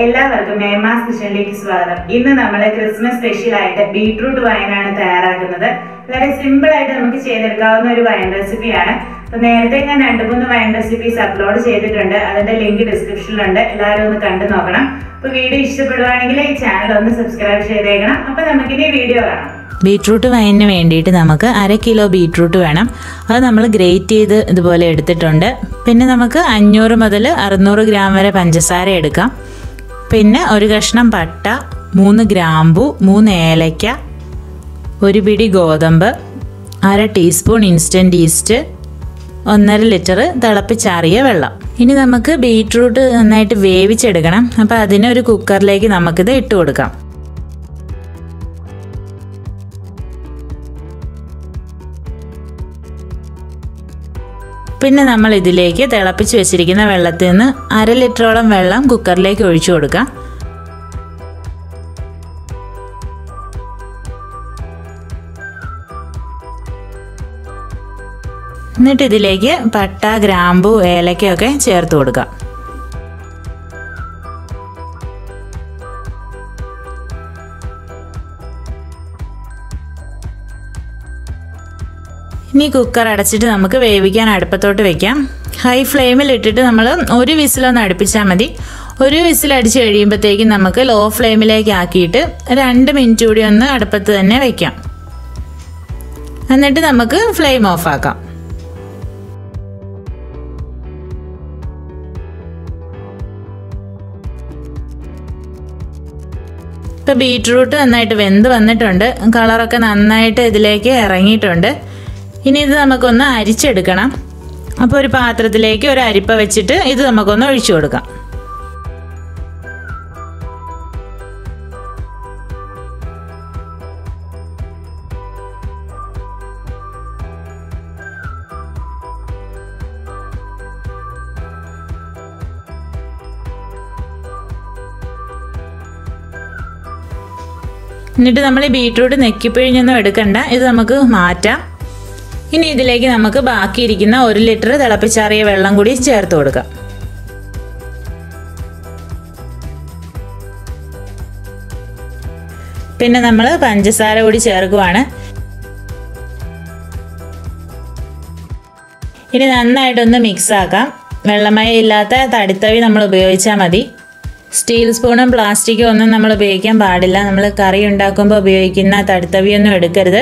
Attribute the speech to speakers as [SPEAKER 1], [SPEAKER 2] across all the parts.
[SPEAKER 1] എല്ലാവർക്കും MEMMAS കിച്ചണിലേക്ക് സ്വാഗതം. ഇന്ന് നമ്മൾ ക്രിസ്മസ് സ്പെഷ്യൽ ആയിട്ട് ബീട്രൂട്ട് വൈനാണ് തയ്യാറാക്കുന്നത്. വളരെ സിമ്പിൾ ആയിട്ട് നമുക്ക് ചെയ്തെടുക്കാവുന്ന ഒരു വൈൻ റെസിപ്പിയാണ്. അപ്പോൾ നേരത്തെ ഞാൻ 2-3 വൈൻ റെസിപ്പീസ് അപ്ലോഡ് ചെയ്തിട്ടുണ്ട്. അതിന്റെ ലിങ്ക് ഡിസ്ക്രിപ്ഷനിലുണ്ട്. എല്ലാവരും ഒന്ന് കണ്ടു നോക്കണം. അപ്പോൾ വീഡിയോ ഇഷ്ടപ്പെടുവാണെങ്കിൽ ഈ ചാനൽ ഒന്ന് സബ്സ്ക്രൈബ് ചെയ്തേക്കണം. അപ്പോൾ നമുക്കിനി വീഡിയോ കാണാം.
[SPEAKER 2] ബീട്രൂട്ട് വൈനിന് വേണ്ടിയിട്ട് നമുക്ക് 1/2 കിലോ ബീട്രൂട്ട് വേണം. അത് നമ്മൾ ഗ്രേറ്റ് ചെയ്ത് ഇതുപോലെ എടുത്തിട്ടുണ്ട്. പിന്നെ നമുക്ക് 500 മുതൽ 600 ഗ്രാം വരെ പഞ്ചസാര എടുക്കാം. പിന്നെ ഒരു കഷ്ണം പട്ട, 3 ഗ്രാമ്പു, 3 ഏലക്ക, 1 പിടി ഗോതമ്പ്, 1/2 ടീസ്പൂൺ ഇൻസ്റ്റൻറ്റ് ഈസ്റ്റ്, 1.5 ലിറ്റർ തിളപ്പിച്ചാറിയ വെള്ളം. ഇനി നമുക്ക് ബീട്രൂട്ട് നന്നായിട്ട് വേവിച്ചെടുക്കണം. അപ്പോൾ അതിന് ഒരു കുക്കറിലേക്ക് നമുക്കിത് ഇട്ട് കൊടുക്കാം. പിന്നെ നമ്മൾ ഇതിലേക്ക് തിളപ്പിച്ച് വെച്ചിരിക്കുന്ന വെള്ളത്തിൽ നിന്ന് 1/2 ലിറ്ററോളം വെള്ളം കുക്കറിലേക്ക് ഒഴിച്ചു കൊടുക്കാം. എന്നിട്ട് ഇതിലേക്ക് പട്ട, ഗ്രാമ്പു, ഏലക്കയൊക്കെ ചേർത്ത് കൊടുക്കാം. ഇനി കുക്കർ അടച്ചിട്ട് നമുക്ക് വേവിക്കാൻ അടുപ്പത്തോട്ട് വെക്കാം. ഹൈ ഫ്ലെയിമിൽ ഇട്ടിട്ട് നമ്മൾ ഒരു വിസിലൊന്ന് അടുപ്പിച്ചാൽ മതി. ഒരു വിസിൽ അടിച്ച് കഴിയുമ്പോഴത്തേക്കും നമുക്ക് ലോ ഫ്ലെയിമിലേക്ക് ആക്കിയിട്ട് 2 മിനിറ്റ് കൂടി ഒന്ന് അടുപ്പത്ത് തന്നെ വെക്കാം. എന്നിട്ട് നമുക്ക് ഫ്ലെയിം ഓഫ് ആക്കാം. ഇപ്പോൾ ബീട്രൂട്ട് നന്നായിട്ട് വെന്ത് വന്നിട്ടുണ്ട്. കളറൊക്കെ നന്നായിട്ട് ഇതിലേക്ക് ഇറങ്ങിയിട്ടുണ്ട്. ഇനി ഇത് നമുക്കൊന്ന് അരിച്ചെടുക്കണം. അപ്പോൾ ഒരു പാത്രത്തിലേക്ക് ഒരു അരിപ്പ വെച്ചിട്ട് ഇത് നമുക്കൊന്ന് ഒഴിച്ചു കൊടുക്കാം. എന്നിട്ട് നമ്മൾ ഈ ബീട്രൂട്ട് നെക്കിപ്പിഴിഞ്ഞൊന്നും എടുക്കണ്ട, ഇത് നമുക്ക് മാറ്റാം. ഇനി ഇതിലേക്ക് നമുക്ക് ബാക്കിയിരിക്കുന്ന 1 ലിറ്റർ തിളപ്പിച്ചാറിയ വെള്ളം കൂടി ചേർത്ത് കൊടുക്കാം. പിന്നെ നമ്മൾ പഞ്ചസാര കൂടി ചേർക്കുവാണ്. ഇനി നന്നായിട്ടൊന്ന് മിക്സ് ആക്കാം. വെള്ളമയം ഇല്ലാത്ത തടിത്തവി നമ്മൾ ഉപയോഗിച്ചാൽ മതി. സ്റ്റീൽ സ്പൂണും പ്ലാസ്റ്റിക്കും ഒന്നും നമ്മൾ ഉപയോഗിക്കാൻ പാടില്ല. നമ്മൾ കറി ഉണ്ടാക്കുമ്പോൾ ഉപയോഗിക്കുന്ന തടിത്തവിയൊന്നും എടുക്കരുത്.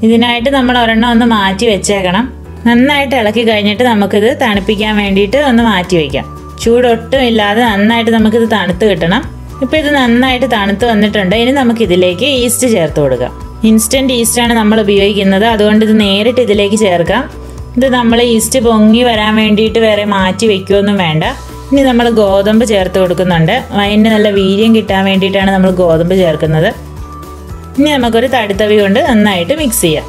[SPEAKER 2] ഇതിനായിട്ട് നമ്മൾ ഒരെണ്ണം ഒന്ന് മാറ്റി വെച്ചേക്കണം. നന്നായിട്ട് ഇളക്കി കഴിഞ്ഞിട്ട് നമുക്കിത് തണുപ്പിക്കാൻ വേണ്ടിയിട്ട് ഒന്ന് മാറ്റി വയ്ക്കാം. ചൂടൊട്ടും ഇല്ലാതെ നന്നായിട്ട് നമുക്കിത് തണുത്ത് കിട്ടണം. ഇപ്പോൾ ഇത് നന്നായിട്ട് തണുത്ത് വന്നിട്ടുണ്ട്. ഇനി നമുക്കിതിലേക്ക് ഈസ്റ്റ് ചേർത്ത് കൊടുക്കാം. ഇൻസ്റ്റൻറ്റ് ഈസ്റ്റാണ് നമ്മൾ ഉപയോഗിക്കുന്നത്. അതുകൊണ്ട് ഇത് നേരിട്ട് ഇതിലേക്ക് ചേർക്കാം. ഇത് നമ്മൾ ഈസ്റ്റ് പൊങ്ങി വരാൻ വേണ്ടിയിട്ട് വേറെ മാറ്റി വയ്ക്കുകയൊന്നും വേണ്ട. ഇനി നമ്മൾ ഗോതമ്പ് ചേർത്ത് കൊടുക്കുന്നുണ്ട്. വൈനിന് നല്ല വീര്യം കിട്ടാൻ വേണ്ടിയിട്ടാണ് നമ്മൾ ഗോതമ്പ് ചേർക്കുന്നത്. ഇനി നമുക്കൊരു തടിത്തവി കൊണ്ട് നന്നായിട്ട് മിക്സ് ചെയ്യാം.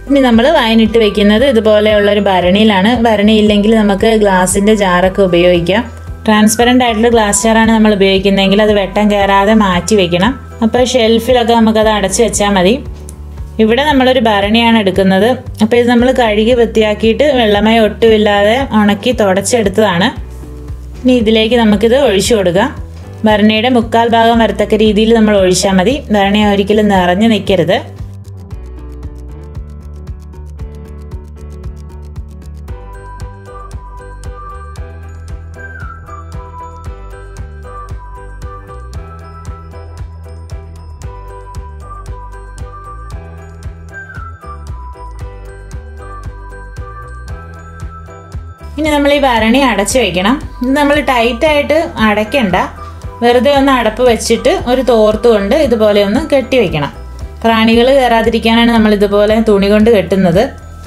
[SPEAKER 2] ഇനി നമ്മൾ വൈനിട്ട് വെക്കുന്നത് ഇതുപോലെയുള്ളൊരു ഭരണിയിലാണ്. ഭരണി ഇല്ലെങ്കിൽ നമുക്ക് ഗ്ലാസിൻ്റെ ജാറൊക്കെ ഉപയോഗിക്കാം. ട്രാൻസ്പെറൻ്റ് ആയിട്ടുള്ള ഗ്ലാസ് ജാറാണ് നമ്മൾ ഉപയോഗിക്കുന്നതെങ്കിൽ അത് വെട്ടം കയറാതെ മാറ്റി വെക്കണം. അപ്പോൾ ഷെൽഫിലൊക്കെ നമുക്കത് അടച്ച് വെച്ചാൽ മതി. ഇവിടെ നമ്മളൊരു ഭരണിയാണ് എടുക്കുന്നത്. അപ്പോൾ ഇത് നമ്മൾ കഴുകി വൃത്തിയാക്കിയിട്ട് വെള്ളമയം ഒട്ടുമില്ലാതെ ഉണക്കി തുടച്ചെടുത്തതാണ്. ഇനി ഇതിലേക്ക് നമുക്കിത് ഒഴിച്ചു കൊടുക്കാം. ഭരണിയുടെ 1/4 ഭാഗം വരത്തക്ക രീതിയിൽ നമ്മൾ ഒഴിച്ചാൽ മതി. ഭരണി ഒരിക്കലും നിറഞ്ഞു നിൽക്കരുത്. ഇനി നമ്മൾ ഈ ഭരണി അടച്ചു വെക്കണം. ഇത് നമ്മൾ ടൈറ്റായിട്ട് അടയ്ക്കണ്ട. വെറുതെ ഒന്ന് അടപ്പ് വെച്ചിട്ട് ഒരു തോർത്ത് കൊണ്ട് ഇതുപോലെ ഒന്ന് കെട്ടി വെക്കണം. പ്രാണികൾ കയറാതിരിക്കാനാണ് നമ്മൾ ഇതുപോലെ തുണി കൊണ്ട് കെട്ടുന്നത്.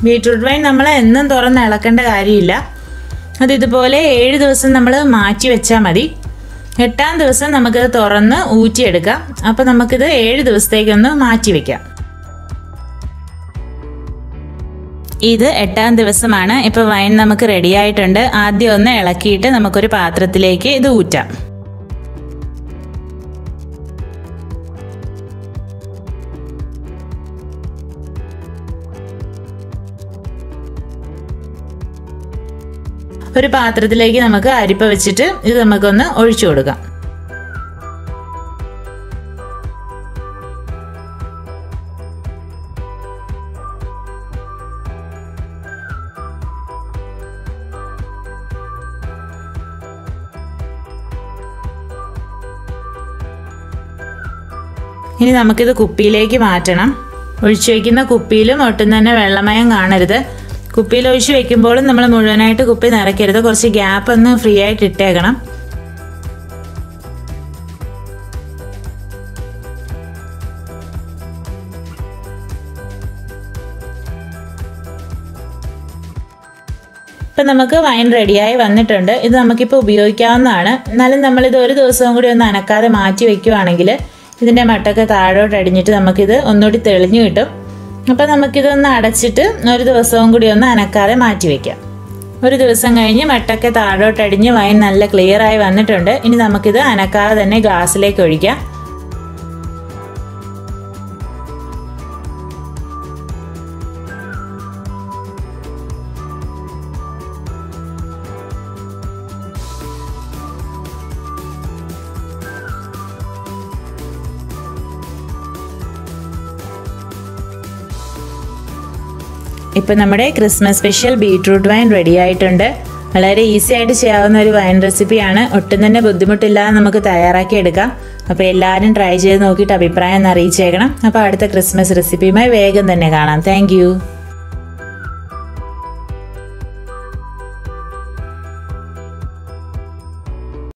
[SPEAKER 2] ബീട്രൂട്ട് വൈൻ നമ്മൾ എന്നും തുറന്ന് ഇളക്കേണ്ട കാര്യമില്ല. അത് ഇതുപോലെ 7 ദിവസം നമ്മൾ മാറ്റി വെച്ചാൽ മതി. 8ാം ദിവസം നമുക്കത് തുറന്ന് ഊറ്റിയെടുക്കാം. അപ്പോൾ നമുക്കിത് 7 ദിവസത്തേക്കൊന്ന് മാറ്റി വയ്ക്കാം. ഇത് 8ാം ദിവസമാണ്. ഇപ്പോൾ വൈൻ നമുക്ക് റെഡി ആയിട്ടുണ്ട്. ആദ്യം ഒന്ന് ഇളക്കിയിട്ട് നമുക്കൊരു പാത്രത്തിലേക്ക് ഇത് ഊറ്റാം. ഒരു പാത്രത്തിലേക്ക് നമുക്ക് അരിപ്പ വെച്ചിട്ട് ഇത് നമുക്കൊന്ന് ഒഴിച്ചു കൊടുക്കാം. ഇനി നമുക്കിത് കുപ്പിയിലേക്ക് മാറ്റണം. ഒഴിച്ചു വയ്ക്കുന്ന കുപ്പിയിലും ഒട്ടും തന്നെ വെള്ളമയം കാണരുത്. കുപ്പിയിൽ ഒഴിച്ച് വെക്കുമ്പോഴും നമ്മൾ മുഴുവനായിട്ട് കുപ്പി നിറയ്ക്കരുത്. കുറച്ച് ഗ്യാപ്പ് ഒന്ന് ഫ്രീ ആയിട്ട് ഇട്ടേക്കണം. ഇപ്പം നമുക്ക് വൈൻ റെഡിയായി വന്നിട്ടുണ്ട്. ഇത് നമുക്കിപ്പോൾ ഉപയോഗിക്കാവുന്നതാണ്. എന്നാലും നമ്മളിത് ഒരു ദിവസവും കൂടി ഒന്ന് അനക്കാതെ മാറ്റി വയ്ക്കുവാണെങ്കിൽ ഇതിൻ്റെ മട്ടൊക്കെ താഴോട്ട് അടിഞ്ഞിട്ട് നമുക്കിത് ഒന്നുകൂടി തെളിഞ്ഞു കിട്ടും. അപ്പോൾ നമുക്കിതൊന്ന് അടച്ചിട്ട് ഒരു ദിവസവും കൂടി ഒന്ന് അനക്കാതെ മാറ്റി വയ്ക്കാം. ഒരു ദിവസം കഴിഞ്ഞ് മട്ടൊക്കെ താഴോട്ടടിഞ്ഞ് വൈൻ നല്ല ക്ലിയർ ആയി വന്നിട്ടുണ്ട്. ഇനി നമുക്കിത് അനക്കാതെ തന്നെ ഗ്ലാസ്സിലേക്ക് ഒഴിക്കാം. ഇപ്പം നമ്മുടെ Christmas special beetroot wine ready ആയിട്ടുണ്ട്. വളരെ ഈസി ആയിട്ട് ചെയ്യാവുന്ന ഒരു വൈൻ റെസിപ്പിയാണ്. ഒട്ടും തന്നെ ബുദ്ധിമുട്ടില്ലാതെ നമുക്ക് തയ്യാറാക്കി എടുക്കാം. അപ്പോൾ എല്ലാവരും ട്രൈ ചെയ്ത് നോക്കിയിട്ട് അഭിപ്രായം ഒന്ന് അറിയിച്ചേക്കണം. അപ്പോൾ അടുത്ത ക്രിസ്മസ് റെസിപ്പിയുമായി വേഗം തന്നെ കാണാം. താങ്ക്